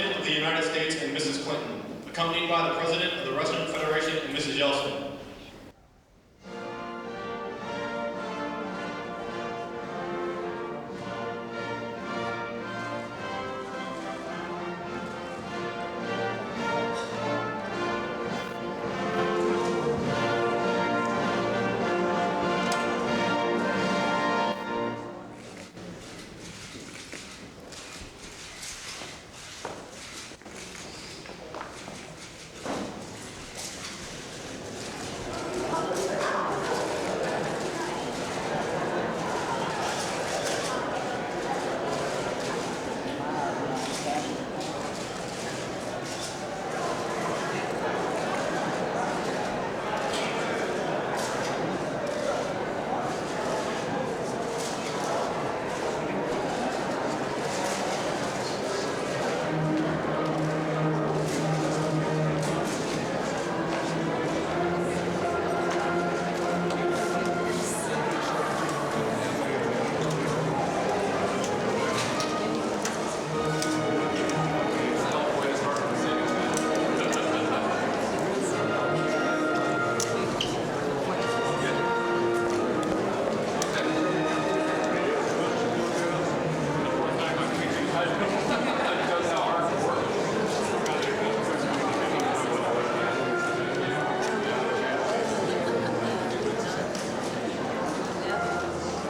President of the United States and Mrs. Clinton, accompanied by the President of the Russian Federation and Mrs. Yeltsin.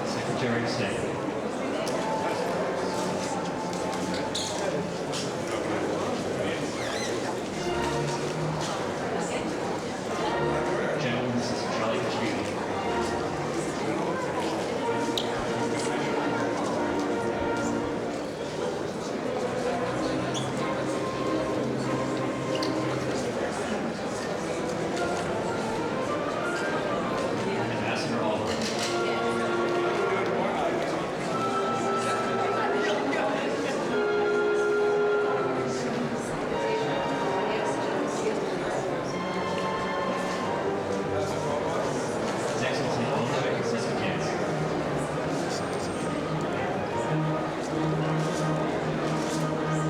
Secretary of State. Gentlemen, this is Charlie Tree. Ambassador Albert. His Excellency Ulrich Siskins.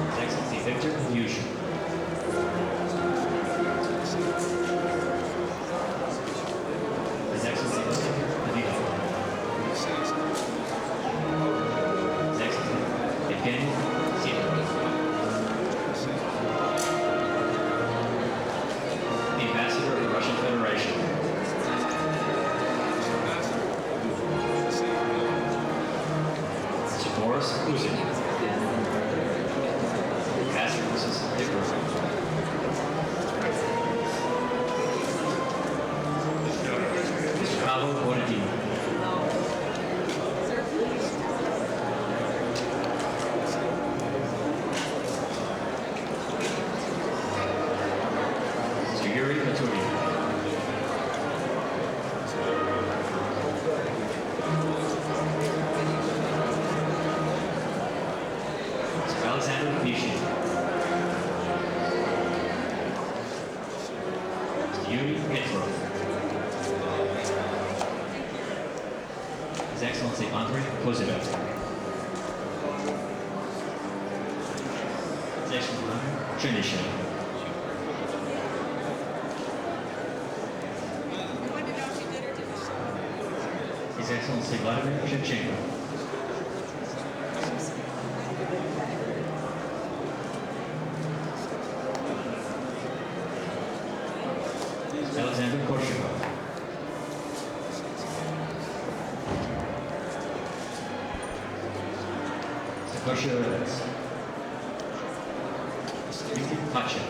His Excellency Victor Yushin. His Excellency Adida. His Excellency Evgeny Sidorov. The Ambassador of the Russian Federation. Mr. Boris Yeltsin. Ambassador Mrs. Dipper. Mr. Pablo Bonadino. Mr. Yuri Maturin. Mr. Alexander Mishin. Mr. Yuri Petrov. His Excellency Andrei Kozidov. His Excellency Chernyshov. His Excellency Vladimir Shevchenko. Alexander Korshakov. Koshevets. Viktor Pachev.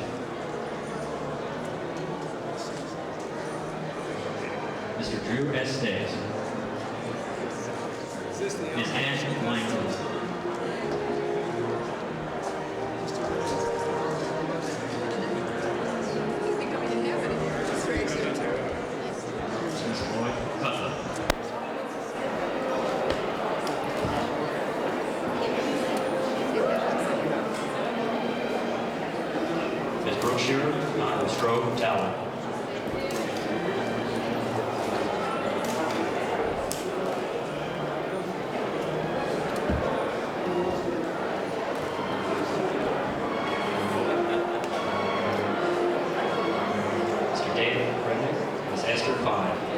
Mr. Drew S. Days. Ms. Anne Langton. Ms. Lloyd Cutler. Ms. Brooke Shearer, Honorable Strode Talon. District 5.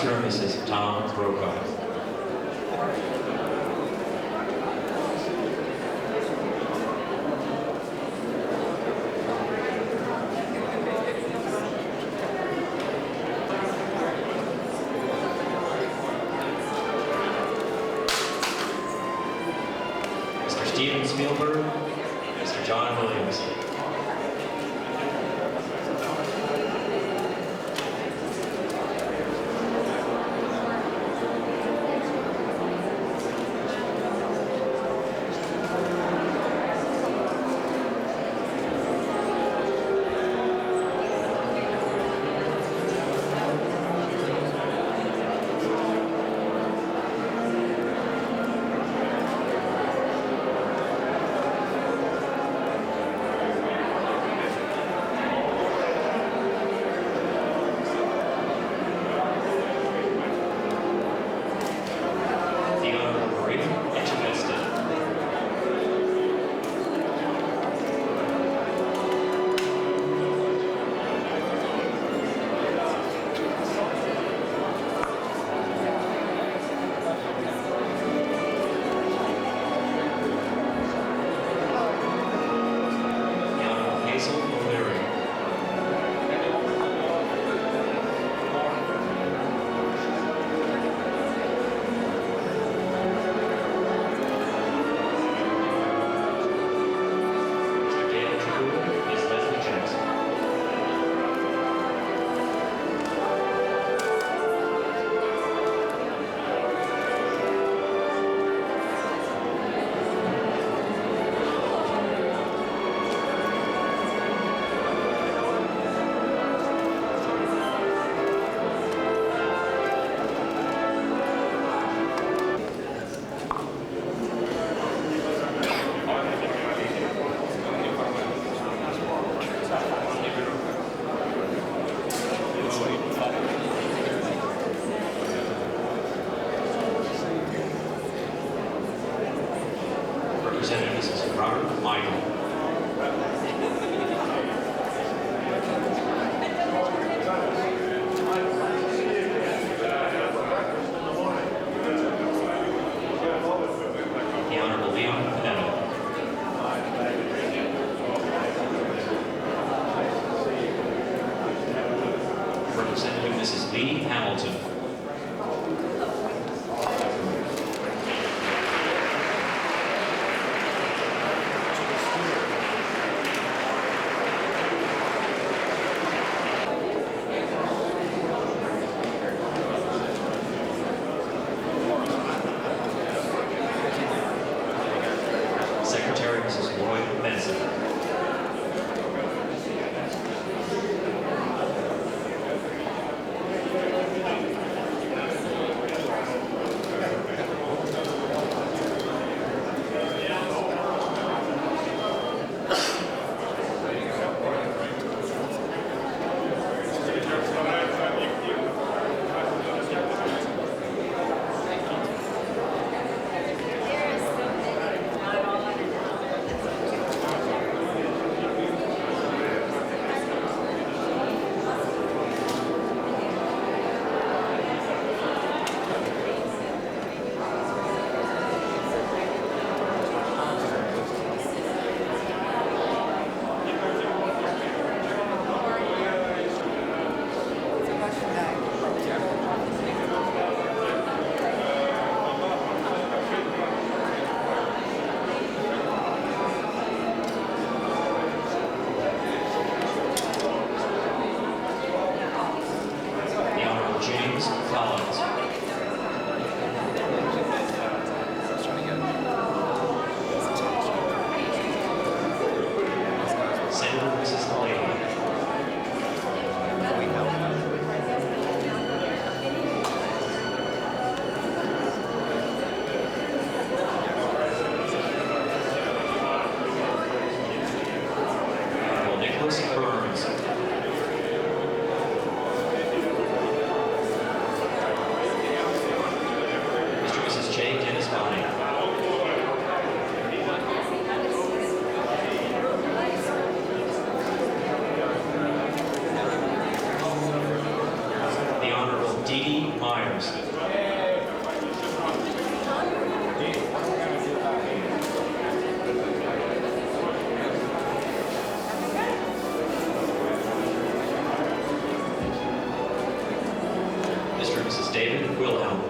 Mr. and Mrs. Tom Brokaw. Mr. Steven Spielberg, Mr. John Williams. daughter, Michael. The Honorable Leon Panetta. Representative Mrs. Lee Hamilton. Secretary Mrs. Lloyd Benson. The Honorable James Collins. Senator Mrs. Haley. Honorable Nicholas Burns. Mr. and Mrs. J. Dennis Bonnie. The Honorable Dee Dee Myers. Mr. and Mrs. David Wilhelm.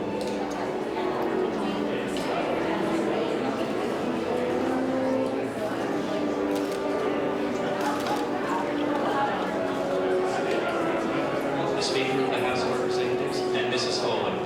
The Speaker of the House of Representatives and Mrs. Foley.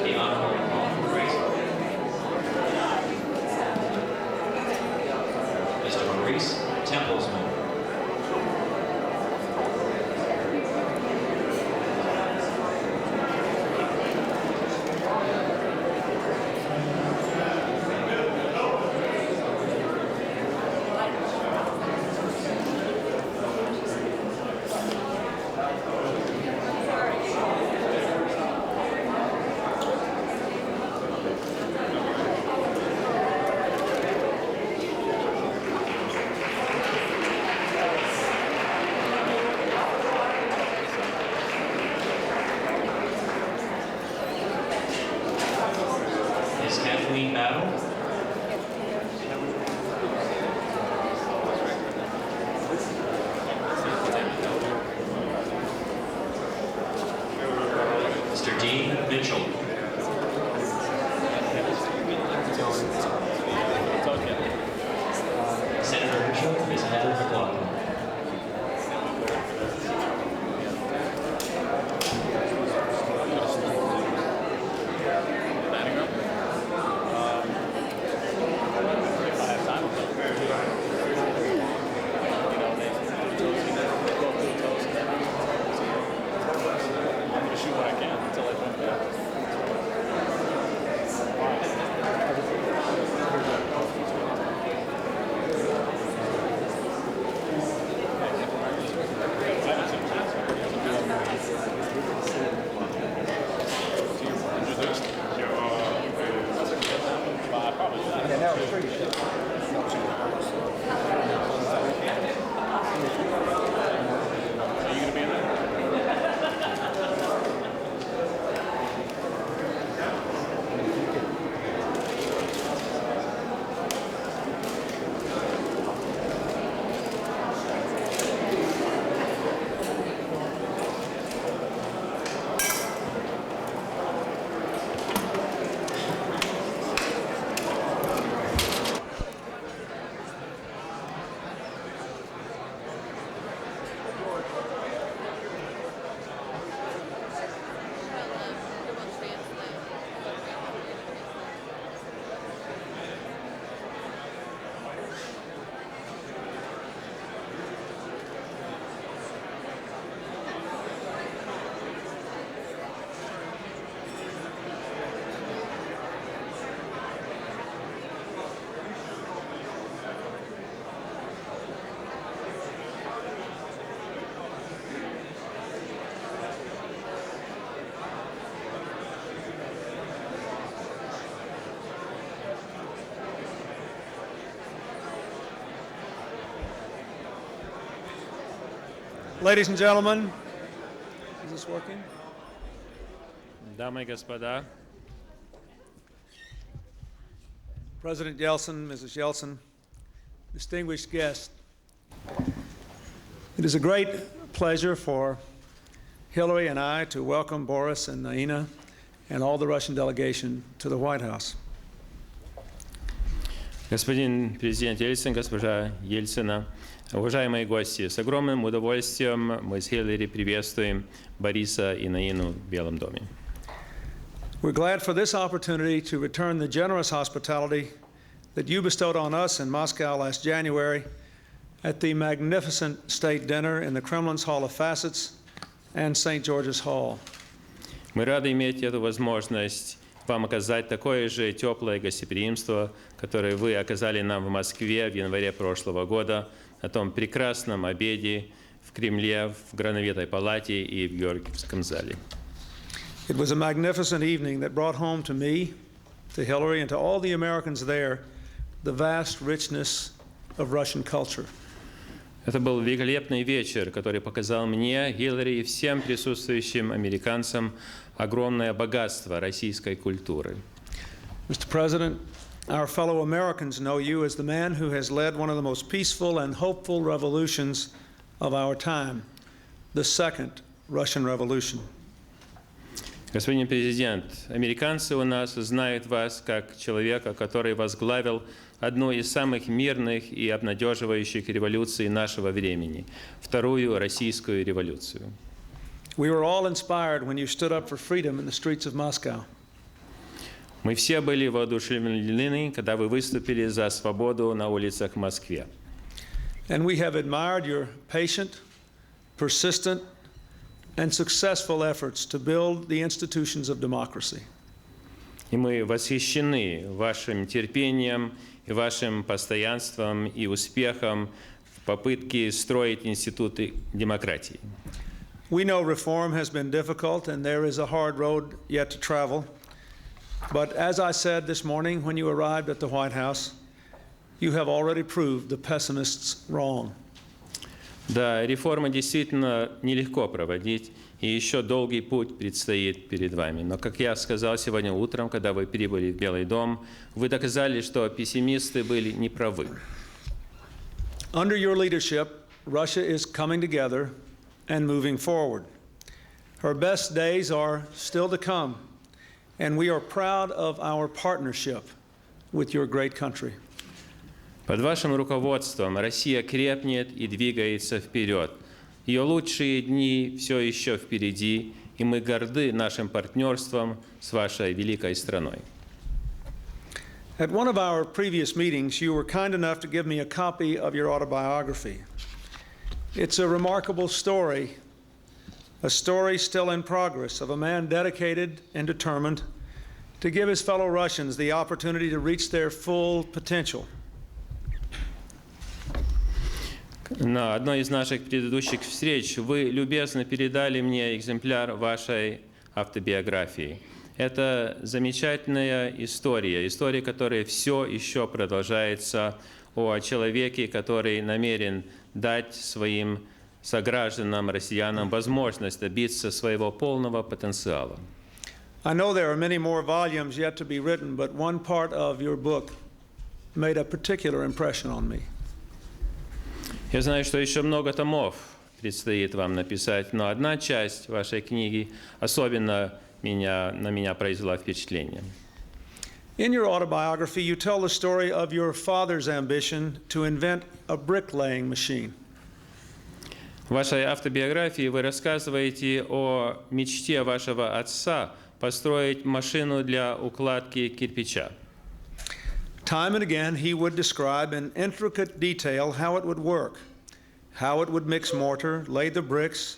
The Honorable Paul Fraser. Mr. Maurice Templesman. Ladies and gentlemen, is this working? Дамы и господа, President Yeltsin, Mrs. Yeltsin, distinguished guests, it is a great pleasure for Hillary and I to welcome Boris and Naina and all the Russian delegation to the White House. господин президент Ельцин, госпожа Ельцина, уважаемые гости, с огромным удовольствием мы с Хиллари приветствуем Бориса и Наину в Белом доме. We're glad for this opportunity to return the generous hospitality that you bestowed on us in Moscow last January at the magnificent state dinner in the Kremlin's Hall of Facets and St. George's Hall. Мы рады иметь эту возможность вам оказать такое же теплое гостеприимство, которое вы оказали нам в Москве в январе прошлого года на том прекрасном обеде в Кремле, в Грановитой палате и в Георгиевском зале. It was a magnificent evening that brought home to me, to Hillary, and to all the Americans there the vast richness of Russian culture. Это был великолепный вечер, который показал мне, Хиллари и всем присутствующим американцам огромное богатство российской культуры. Mr. President, our fellow Americans know you as the man who has led one of the most peaceful and hopeful revolutions of our time, the Second Russian Revolution. Господин президент, американцы у нас знают вас как человека, который возглавил одну из самых мирных и обнадеживающих революций нашего времени, Вторую Российскую революцию. We were all inspired when you stood up for freedom in the streets of Moscow. Мы все были воодушевлены, когда вы выступили за свободу на улицах Москвы. And we have admired your patient, persistent, and successful efforts to build the institutions of democracy. И мы восхищены вашим терпением и вашим постоянством и успехом в попытке строить институты демократии. We know reform has been difficult and there is a hard road yet to travel. But as I said this morning when you arrived at the White House, you have already proved the pessimists wrong. Да, реформы действительно нелегко проводить, и еще долгий путь предстоит перед вами. Но, как я сказал сегодня утром, когда вы прибыли в Белый дом, вы доказали, что пессимисты были неправы. Under your leadership, Russia is coming together and moving forward. Her best days are still to come, and we are proud of our partnership with your great country. Под вашим руководством Россия крепнет и двигается вперед. Ее лучшие дни все еще впереди, и мы горды нашим партнерством с вашей великой страной. At one of our previous meetings, you were kind enough to give me a copy of your autobiography. It's a remarkable story, a story still in progress of a man dedicated and determined to give his fellow Russians the opportunity to reach their full potential. На одной из наших предыдущих встреч вы любезно передали мне экземпляр вашей автобиографии. Это замечательная история, которая все еще продолжается, о человеке, который намерен дать своим согражданам, россиянам, возможность добиться своего полного потенциала. I know there are many more volumes yet to be written, but one part of your book made a particular impression on me. Я знаю, что еще много томов предстоит вам написать, но одна часть вашей книги особенно на меня произвела впечатление. In your autobiography, you tell the story of your father's ambition to invent a bricklaying machine. В вашей автобиографии вы рассказываете о мечте вашего отца построить машину для укладки кирпича. Time and again, he would describe in intricate detail how it would work, how it would mix mortar, lay the bricks,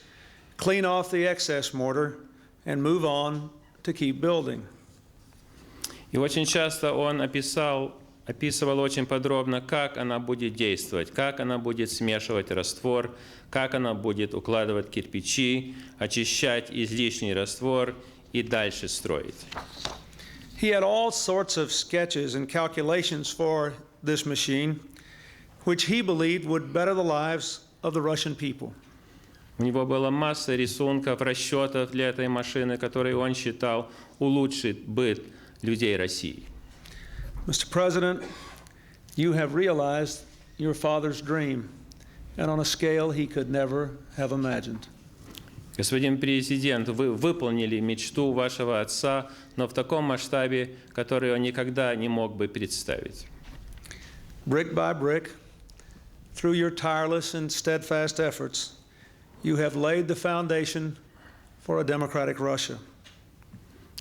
clean off the excess mortar, and move on to keep building. И очень часто он описывал очень подробно, как она будет действовать, как она будет смешивать раствор, как она будет укладывать кирпичи, очищать излишний раствор и дальше строить. He had all sorts of sketches and calculations for this machine, which he believed would better the lives of the Russian people. У него была масса рисунков, расчетов для этой машины, которые он считал улучшит быт людей России. Mr. President, you have realized your father's dream, and on a scale he could never have imagined. Господин президент, вы выполнили мечту вашего отца, но в таком масштабе, который он никогда не мог бы представить. Brick by brick, through your tireless and steadfast efforts, you have laid the foundation for a democratic Russia.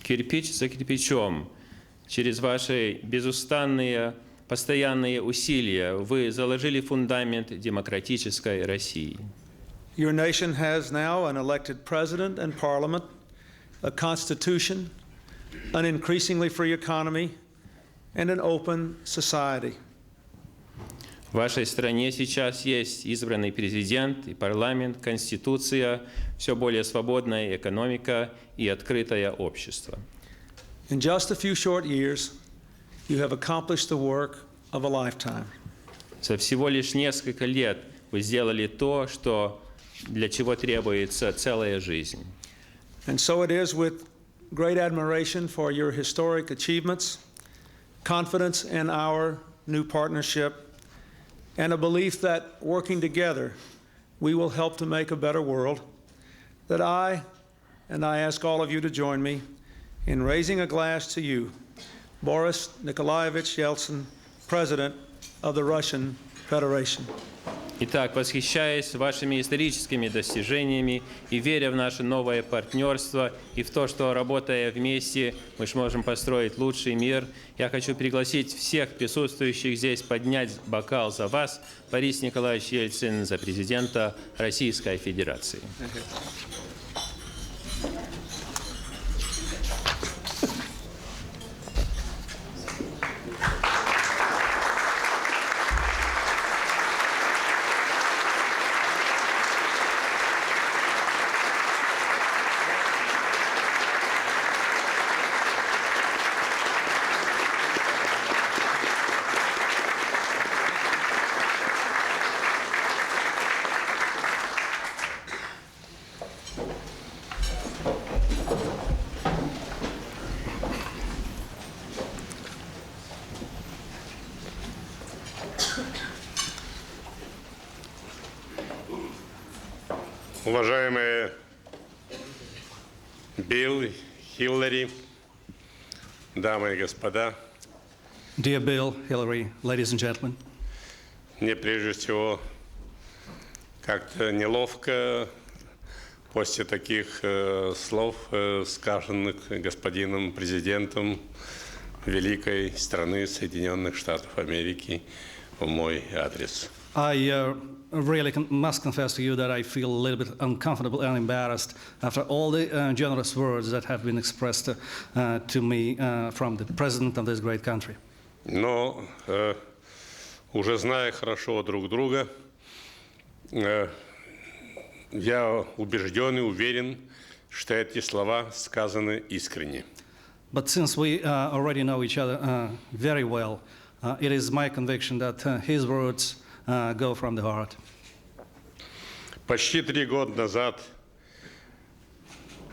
Кирпич за кирпичом, через ваши безустанные, постоянные усилия вы заложили фундамент демократической России. Your nation has now an elected president and parliament, a constitution, an increasingly free economy, and an open society. В вашей стране сейчас есть избранный президент и парламент, конституция, все более свободная экономика и открытое общество. In just a few short years, you have accomplished the work of a lifetime. За всего лишь несколько лет вы сделали то, для чего требуется целая жизнь. And so it is with great admiration for your historic achievements, confidence in our new partnership, and a belief that working together we will help to make a better world, that I ask all of you to join me in raising a glass to you, Boris Nikolaevich Yeltsin, President of the Russian Federation. Итак, восхищаясь вашими историческими достижениями и веря в наше новое партнерство и в то, что, работая вместе, мы сможем построить лучший мир, я хочу пригласить всех присутствующих здесь поднять бокал за вас, Борис Николаевич Ельцин, за президента Российской Федерации. Уважаемые Билл, Хиллари, дамы и господа, Dear Bill, Hillary, ladies and gentlemen, мне прежде всего как-то неловко после таких слов, сказанных господином президентом великой страны Соединенных Штатов Америки в мой адрес. I really must confess to you that I feel a little bit uncomfortable and embarrassed after all the generous words that have been expressed to me from the president of this great country. Но уже зная хорошо друг друга, я убежден и уверен, что эти слова сказаны искренне. But since we already know each other very well, it is my conviction that his words go from the heart. Почти 3 года назад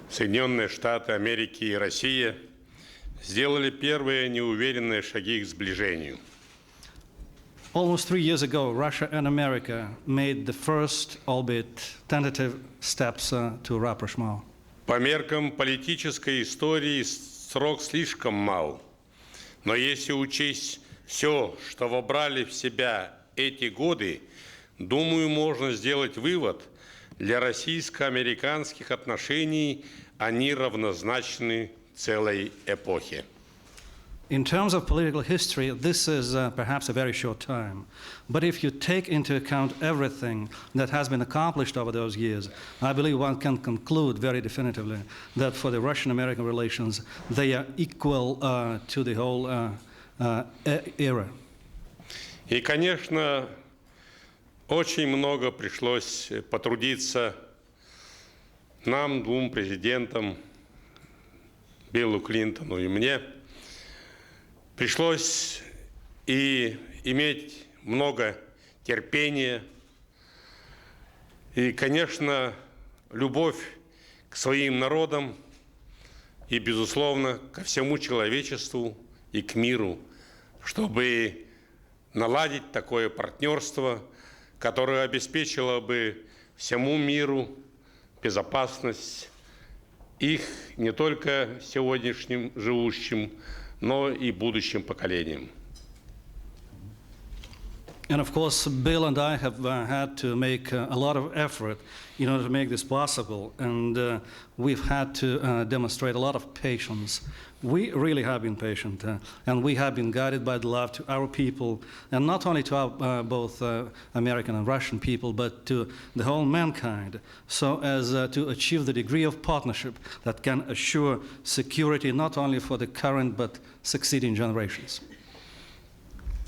Соединенные Штаты Америки и Россия сделали первые неуверенные шаги к сближению. Almost 3 years ago, Russia and America made the first, albeit tentative, steps to rapprochement. По меркам политической истории срок слишком мал, но если учесть все, что вобрали в себя эти годы, думаю, можно сделать вывод: для российско-американских отношений они равнозначны целой эпохе. In terms of political history, this is perhaps a very short time. But if you take into account everything that has been accomplished over those years, I believe one can conclude very definitively that for the Russian-American relations, they are equal to the whole era. И, конечно, очень много пришлось потрудиться нам, двум президентам, Биллу Клинтону и мне. Пришлось и иметь много терпения. И, конечно, любовь к своим народам и, безусловно, ко всему человечеству и к миру, чтобы наладить такое партнерство, которое обеспечило бы всему миру безопасность их не только сегодняшним живущим, но и будущим поколениям. And of course, Bill and I have had to make a lot of effort in order to make this possible, and we've had to demonstrate a lot of patience. We really have been patient, and we have been guided by the love to our people, and not only to our, both American and Russian people, but to the whole mankind, so as to achieve the degree of partnership that can assure security not only for the current but succeeding generations.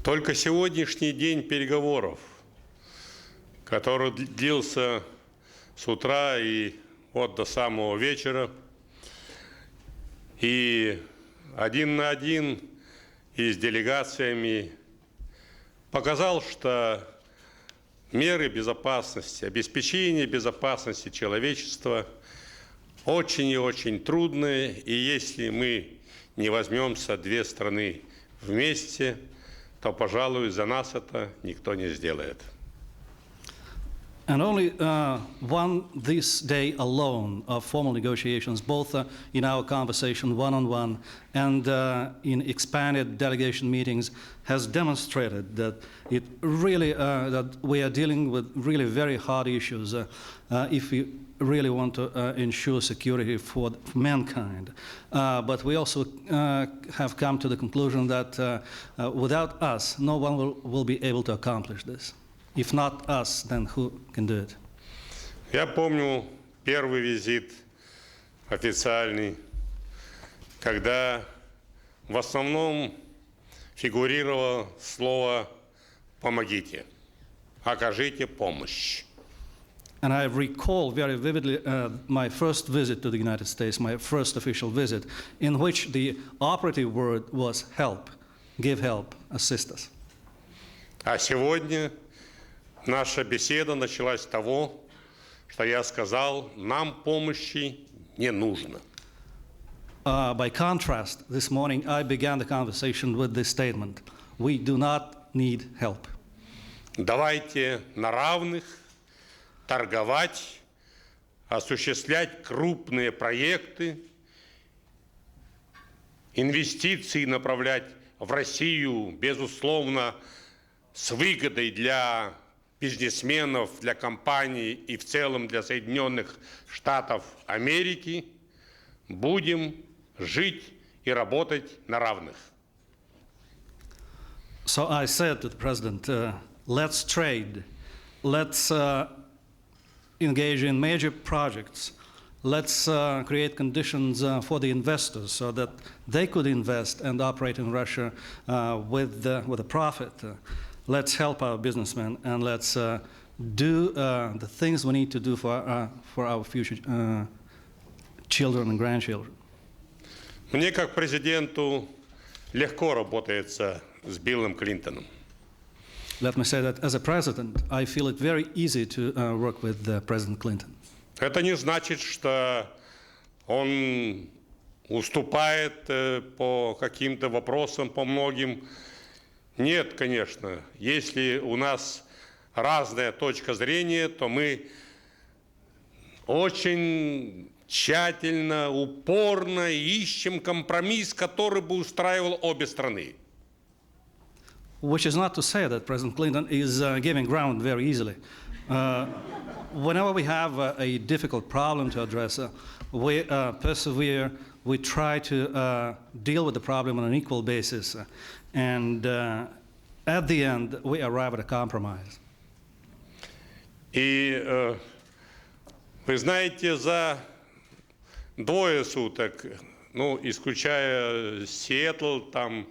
Только сегодняшний день переговоров, который длился с утра и вот до самого вечера, и один на один и с делегациями показал, что меры безопасности, обеспечение безопасности человечества очень и очень трудные, и если мы не возьмемся две страны вместе, то, пожалуй, за нас это никто не сделает. And only this day alone of formal negotiations, both in our conversation one-on-one and in expanded delegation meetings, has demonstrated that it really that we are dealing with really very hard issues if we really want to ensure security for mankind. But we also have come to the conclusion that without us, no one will be able to accomplish this. If not us, then who can do it? Я помню первый визит официальный, когда в основном фигурировало слово «помогите», «окажите помощь». And I recall very vividly my first visit to the United States, my first official visit, in which the operative word was help, give help, assist us. А сегодня наша беседа началась с того, что я сказал, нам помощи не нужно. By contrast, this morning I began the conversation with this statement: we do not need help. Давайте на равных торговать, осуществлять крупные проекты, инвестиции направлять в Россию, безусловно, с выгодой для бизнесменов, для компаний и в целом для Соединенных Штатов Америки, будем жить и работать на равных. So I said to the president, let's trade, let's engage in major projects, let's create conditions for the investors so that they could invest and operate in Russia with a profit. Let's help our businessmen, and let's do the things we need to do for our future children and grandchildren. Мне, как президенту, легко работается с Биллом Клинтоном. Let me say that as a president, I feel it very easy to work with President Clinton. Это не значит, что он уступает по каким-то вопросам, по многим. Нет, конечно. Если у нас разная точка зрения, то мы очень тщательно, упорно ищем компромисс, который бы устраивал обе страны. Which is not to say that President Clinton is giving ground very easily. Whenever we have a difficult problem to address, we persevere, we try to deal with the problem on an equal basis, and at the end, we arrive at a compromise. И вы знаете, за двое суток, ну, исключая Сиэтл, там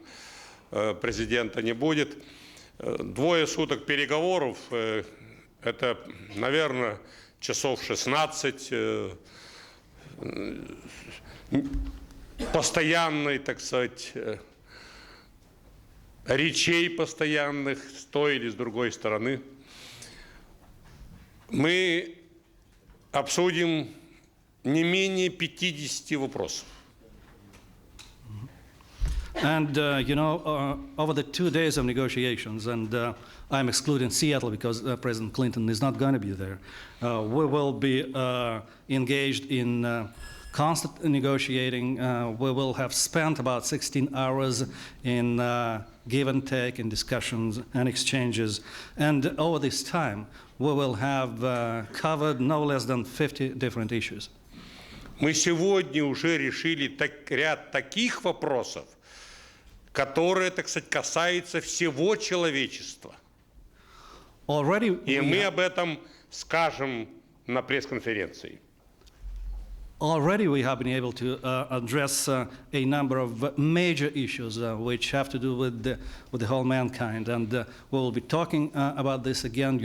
президента не будет, двое суток переговоров, это, наверное, часов 16 постоянной, так сказать, речей постоянных с той или с другой стороны. Мы обсудим не менее 50 вопросов. And, over the 2 days of negotiations, and I'm excluding Seattle because President Clinton is not going to be there, we will be engaged in constant negotiating. We will have spent about 16 hours in give and take, in discussions and exchanges. And over this time, we will have covered no less than 50 different issues. Мы сегодня уже решили ряд таких вопросов, которые, так сказать, касаются всего человечества. И мы об этом скажем на пресс-конференции. Already we have been able to address a number of major issues which have to do with the whole mankind, and we will be talking about this again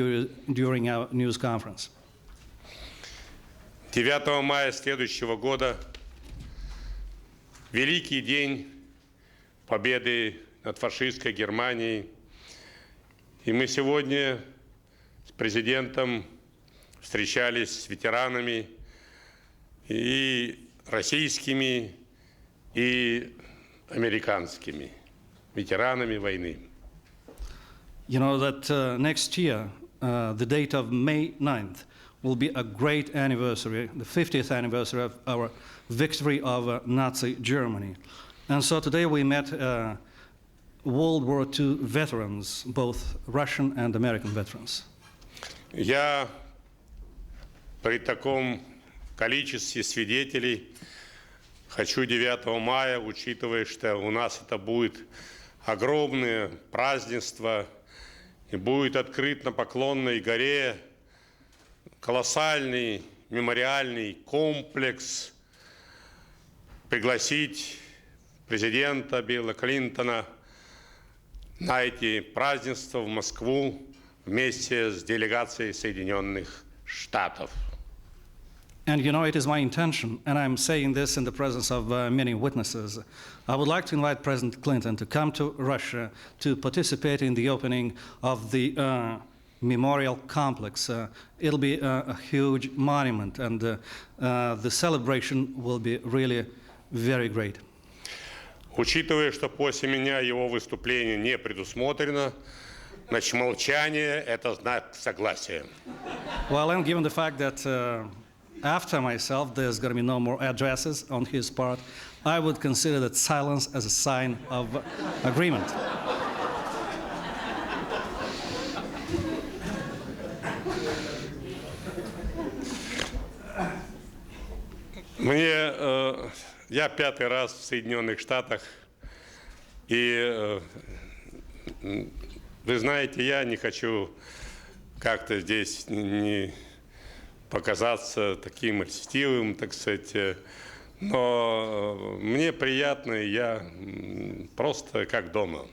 during our news conference. 9 мая следующего года – великий день победы над фашистской Германией. И мы сегодня с президентом встречались с ветеранами и российскими, и американскими ветеранами войны. You know that next year, the date of May 9th, will be a great anniversary, the 50th anniversary of our victory of Nazi Germany. And so today we met World War II veterans, both Russian and American veterans. Я при таком количестве свидетелей хочу 9 мая, учитывая, что у нас это будет огромное празднество, и будет открыт на Поклонной горе колоссальный мемориальный комплекс, пригласить президента Билла Клинтона на эти празднества в Москву вместе с делегацией Соединенных Штатов. And you know, it is my intention, and I'm saying this in the presence of many witnesses, I would like to invite President Clinton to come to Russia to participate in the opening of the memorial complex. It'll be a huge monument, and the celebration will be really very great. Учитывая, что после меня его выступление не предусмотрено, значит, молчание – это знак согласия. Well, and given the fact that after myself there's going to be no more addresses on his part, I would consider that silence as a sign of agreement. Я 5-й раз в Соединенных Штатах, и вы знаете, я не хочу как-то здесь не показаться таким льстивым, так сказать, но мне приятно, и я просто как дома.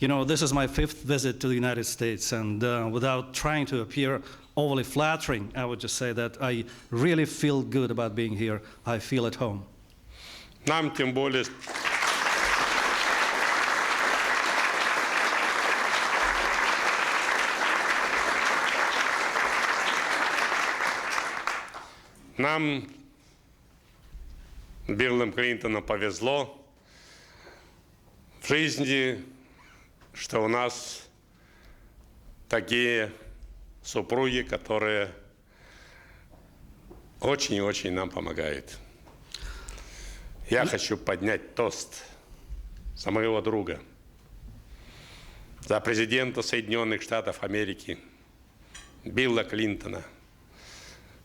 You know, this is my 5th visit to the United States, and without trying to appear overly flattering, I would just say that I really feel good about being here. I feel at home. Нам тем более... Нам, Биллом Клинтоном, повезло в жизни, что у нас такие супруги, которые очень и очень нам помогают. Я хочу поднять тост за моего друга, за президента Соединенных Штатов Америки Билла Клинтона,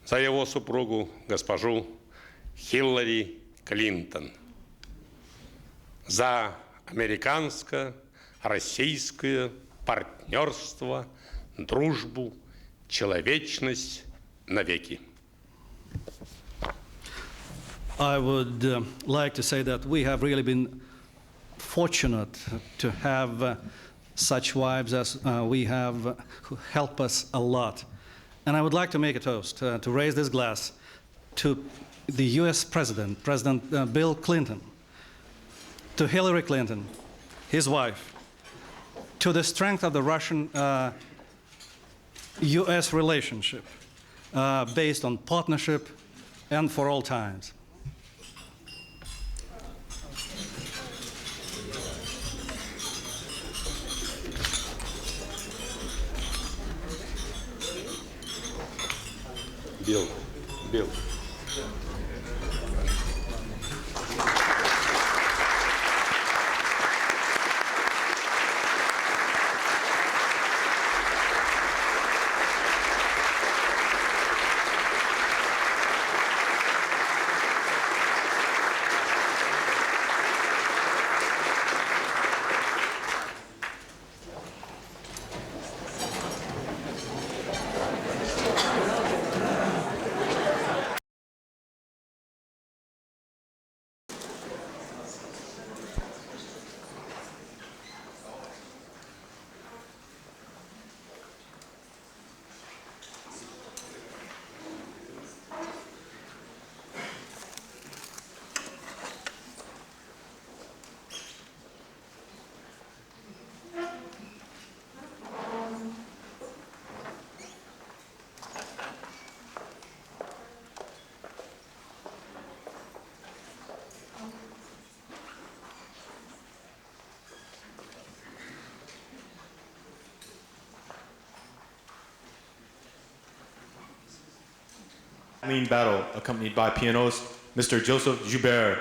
за его супругу, госпожу Хиллари Клинтон, за американско-российское партнерство, дружбу, человечность навеки. I would like to say that we have really been fortunate to have such wives as we have, who help us a lot. And I would like to make a toast, to raise this glass to the US President, President Bill Clinton, to Hillary Clinton, his wife, to the strength of the Russian-US relationship, based on partnership and for all times. Bill. Lean battle, accompanied by pianist Mr. Joseph Joubert.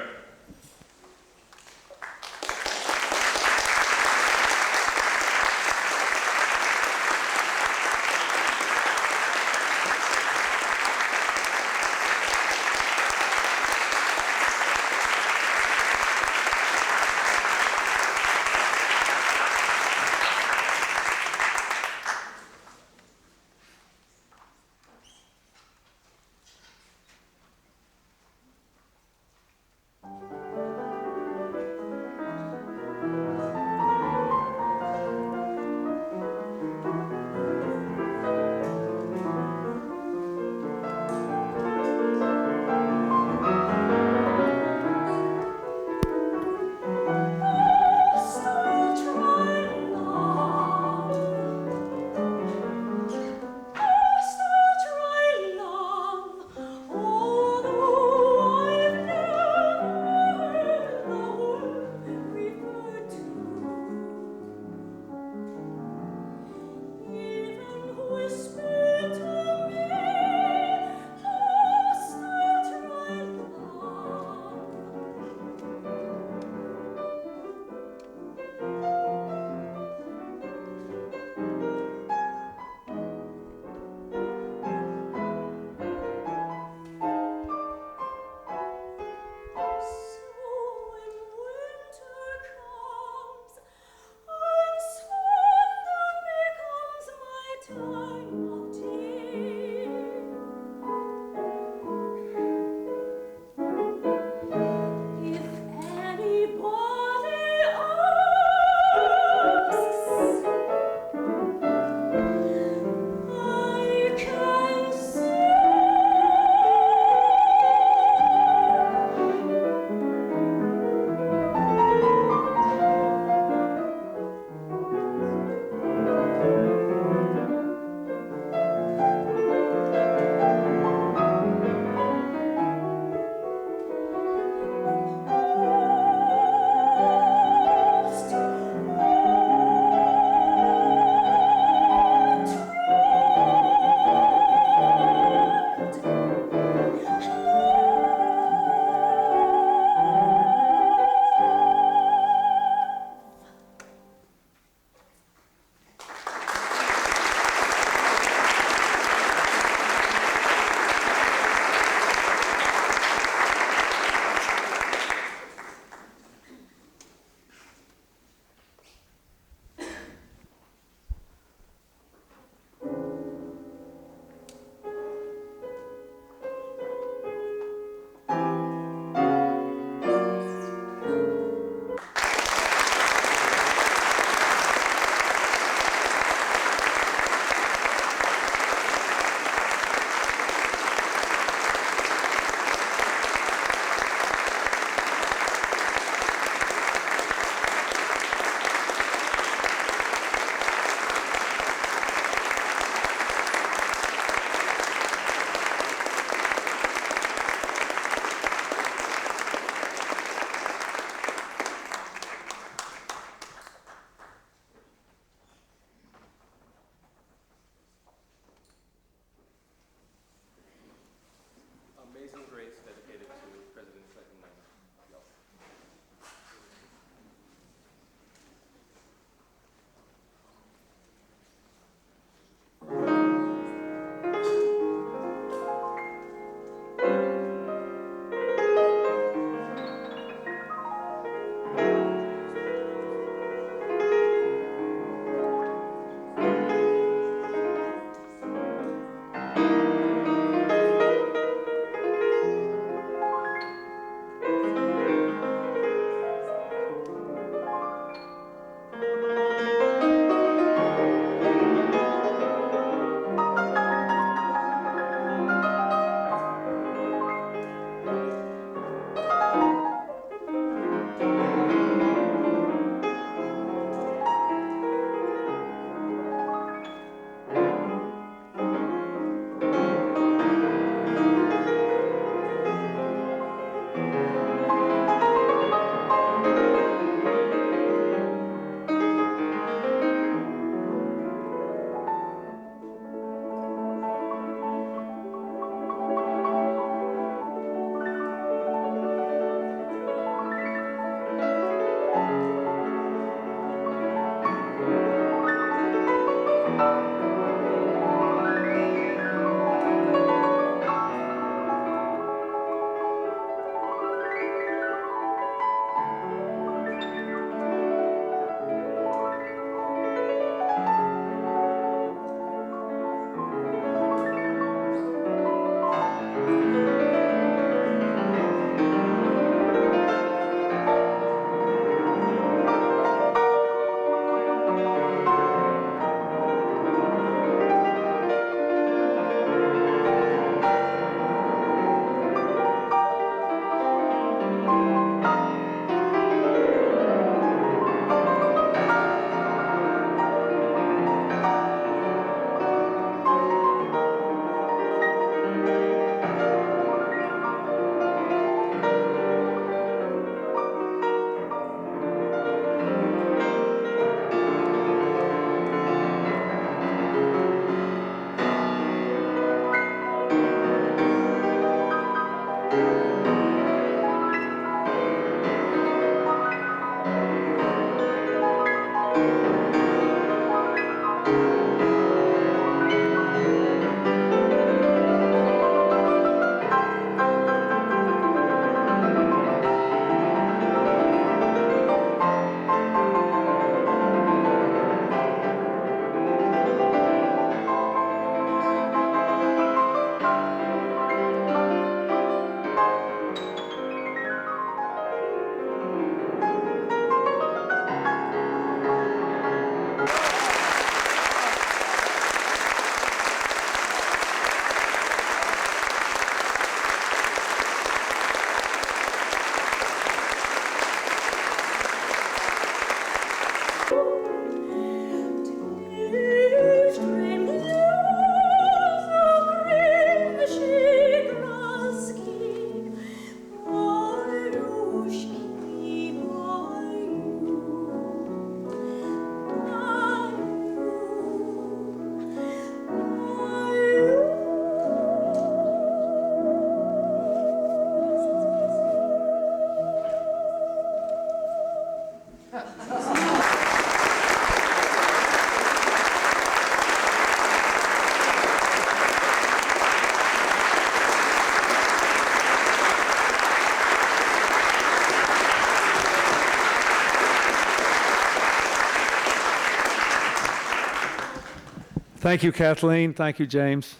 Thank you, Kathleen. Thank you, James.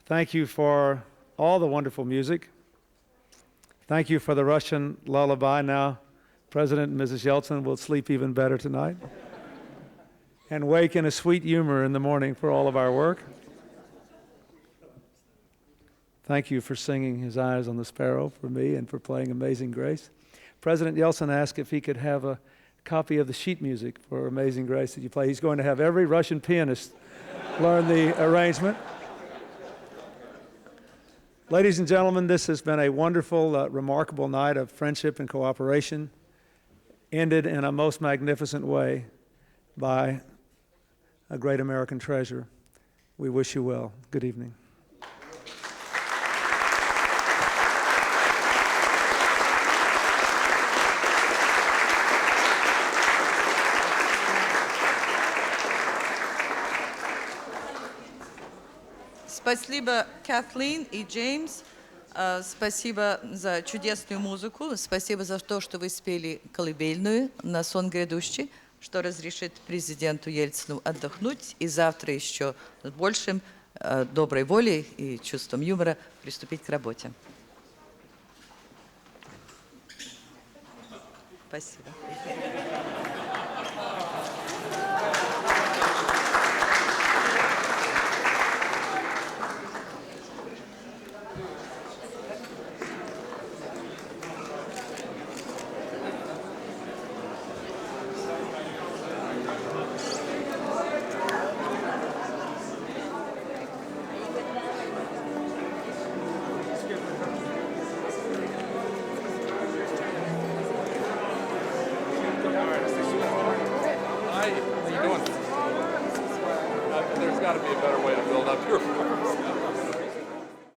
Thank you for all the wonderful music. Thank you for the Russian lullaby. Now, President and Mrs. Yeltsin will sleep even better tonight and wake in a sweet humor in the morning for all of our work. Thank you for singing His Eyes on the Sparrow for me and for playing Amazing Grace. President Yeltsin asked if he could have a copy of the sheet music for Amazing Grace that you play. He's going to have every Russian pianist learn the arrangement. Ladies and gentlemen, this has been a wonderful, remarkable night of friendship and cooperation, ended in a most magnificent way by a great American treasure. We wish you well. Good evening. Спасибо, Kathleen и Джеймс. Спасибо за чудесную музыку. Спасибо за то, что вы спели колыбельную на сон грядущий, что разрешит президенту Ельцину отдохнуть и завтра еще с большим доброй волей и чувством юмора приступить к работе. Спасибо. There's got to be a better way to build up your